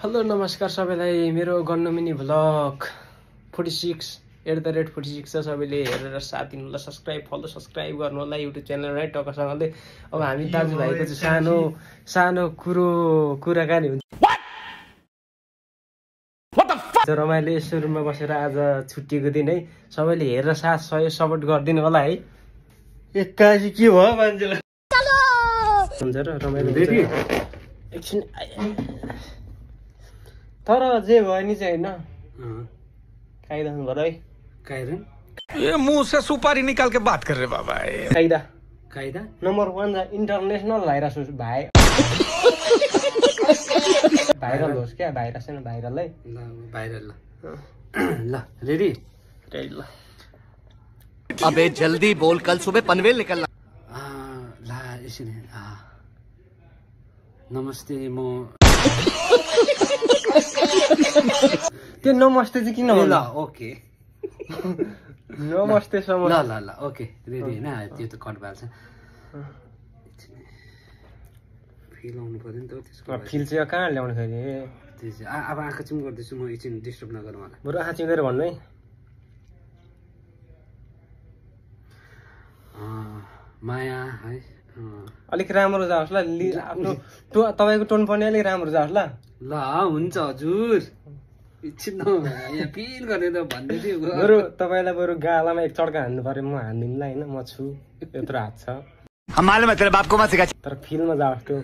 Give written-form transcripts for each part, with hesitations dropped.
Hello नमस्कार सबैलाई। मेरो गन्नमिनी भ्लग 46 छ। सबैले हेरेर साथ दिनु होला, सब्स्क्राइब गर्नु होला युट्युब च्यानल है टकसँगले। अब हामी दाजुभाइको चाहिँ सानो कुराकानी हुन्छ। रमाइलो यसो रुममा बसेर आज छुट्टीको दिन है, सबैले हेरेर साथ सहयोग सपोर्ट गरिदिनु होला है। एक्कासी के भयो मान्छेलाई हुन्छ र रमाइलो एकछिन। तर जे भयो नि चाहिँ होइन कायदा गर है। कायदा ये मुंह से सुपारी निकाल के बात कर रहे बाबा। कायदा नम्बर 1 इन्टरनेसनल भाइरस भाइ भाइरल होस् क्या, भाइरस हैन भाइरल है। भाइरल ल रेडी ल। अबे जल्दी बोल, कल सुबह पनवेल निकलना। ला यसरी नमस्ते म त्यो नमस्ते चाहिँ किन ल ओके नमस्ते सम ल ओके रेडी हैन। त्यो त कट भएको छ। फिल आउनु पर्यो नि त त्यसको। फिल चाहिँ कहाँ ल्याउनु फेरि? त्यो चाहिँ अब आँखा चिम गर्दैछु म, एकछिन डिस्टर्ब नगरौँ मलाई। बरु आँखा चिम्लेर भन्नु है। माया है अलिक राम्रो जाओस् ल। आफ्नो तपाईँको टोन पनि अलिक राम्रो जाओस् ल। ल हुन्छ हजुर। एकछिन यहाँ फिल गर्ने त भन्दै थियो। बरु तपाईँलाई बरु गालामा एक चड्का हान्नु पर्यो। म हान्दिनलाई होइन, म छु, यत्रो हात छ। मालूम है तेरे बाप को मत सिखा। तर फिलमा जाओस्, त्यो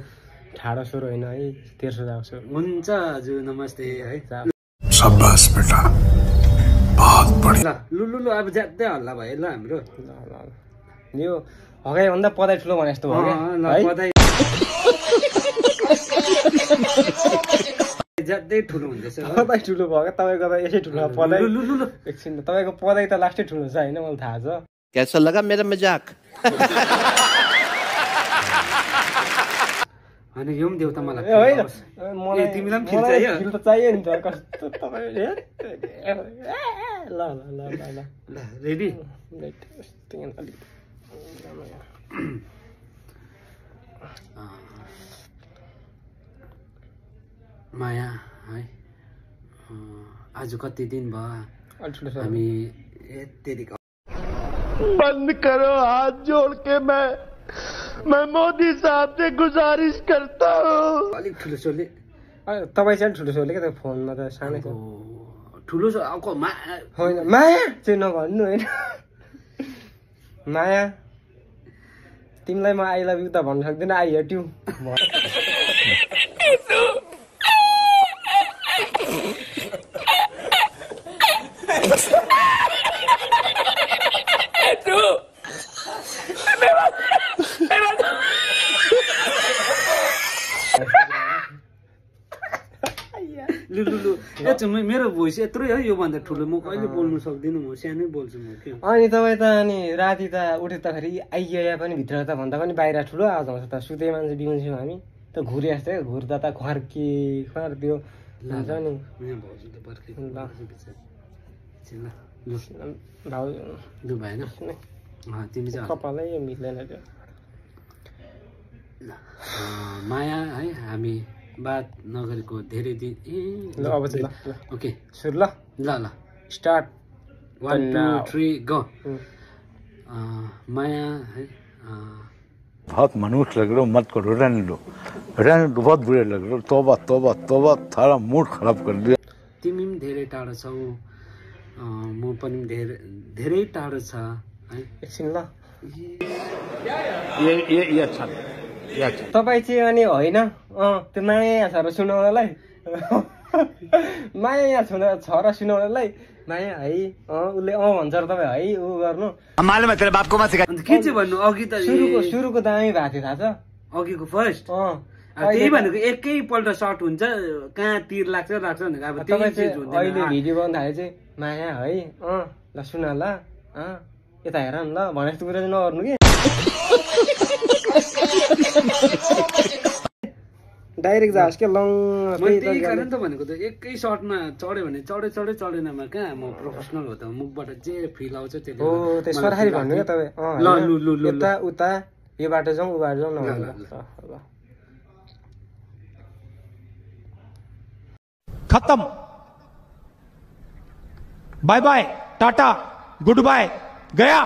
ठाडो स्वर होइन है, तेर्सो जाओस्। हुन्छ हजुर नमस्ते है। शाबाश बेटा, बहुत बढ़िया। ल लु अब ज्यादै हल्ला भयो ल हाम्रो। ल यो हगाई भन्दा पदाइ ठुलो भने जस्तो भयो पदाइ ज्यादै ठुलो हुँदैछ। पदाइ ठुलो भयो क्या तपाईँको त यसै ठुलो पदाइ। लु एकछिन तपाईँको पदाइ त लास्टै ठुलो छ होइन, मलाई थाहा छ। कैसा लगा मेरा मजाक? होइन यो पनि देउता मलाई होइन मलाई तिमीलाई पनि फिल चाहियो? फिल त चाहियो नि त। कस्तो तपाईँ ल रेडी माया है। आज कति दिन भयो हामी यतिको। बंद करो हाथ जोड़ के मैं मोदी साहब से गुजारिश करता हूँ। अलिक ठुलो सोले तपाईँ चाहिँ ठुलो सोले क्या, फोनमा त सानै छ। ठुलो होइन माया चाहिँ नभन्नु होइन। माया तिमीलाई म आई लभ यु त भन्न सक्दिनँ, आई हेट यु। लु मेरो भोइस यत्रो है, योभन्दा ठुलो म कहिले बोल्नु सक्दिनँ। म सानै बोल्छु म के। अनि तपाईँ त अनि राति त उठ्दाखेरि आइया पनि भित्र त भन्दा पनि बाहिर ठुलो आवाज आउँछ त। सुते मान्छे बिउन्छौँ हामी त, घुरे जस्तै घुर्दा त खुवार त्यो हुन्छ नि। लु भएन तिमी चाहिँ कपालै मिल्दैन त्यो। माया है, हामी बात नगरेको धेरै दिन। ल अब चाहिँ ल ओके सुरु ल स्टार्ट 1 2 3 गो। माया है बहुत मनुष्य लग रहे हो, मत करो, रहने दो, बहुत बुरे लग रहे हो। तौबा तौबा तौबा, थारा मूड खराब कर दिया। तिमी पनि धेरै टाढो छौ, म पनि धेरै टाढो छ है। एकछिन ल ये अच्छा तपाईँ चाहिँ अनि होइन त्यो माया छ र सुनाउनलाई, माया छ र सुनाउनलाई। माया है उसले भन्छ र तपाईँ है ऊ गर्नु। मालूम है तेरे बाप को मत सिखा। अन्त के चाहिँ भन्नु? अघि त सुरुको दामी भएको थियो थाहा छ? अघिको फर्स्ट त्यही भनेको एकैपल्ट सर्ट हुन्छ, कहाँ तीर लाग्छ भनेको। अब तपाईँ चाहिँ अहिले भिडियो बनाउनु थाल्यो चाहिँ माया है ल सुन ल यता हेर न ल भने जस्तो कुरा चाहिँ नगर्नु कि। डाइरेक्ट जाओस् क्या लङ। त्यही कारण त भनेको त एकै सर्टमा चढ्यो भने चढेनमा कहाँ म प्रोफेसनल हो त। मुखबाट जे फिल आउँछ त्यसले। हो त्यो सरकारी भन्नु क्या तपाईँ। ल यता उता यो बाटो जाउँ ऊ बाटो जाउँ न। खत्म। बाय बाय, टाटा, गुड बाय, गया।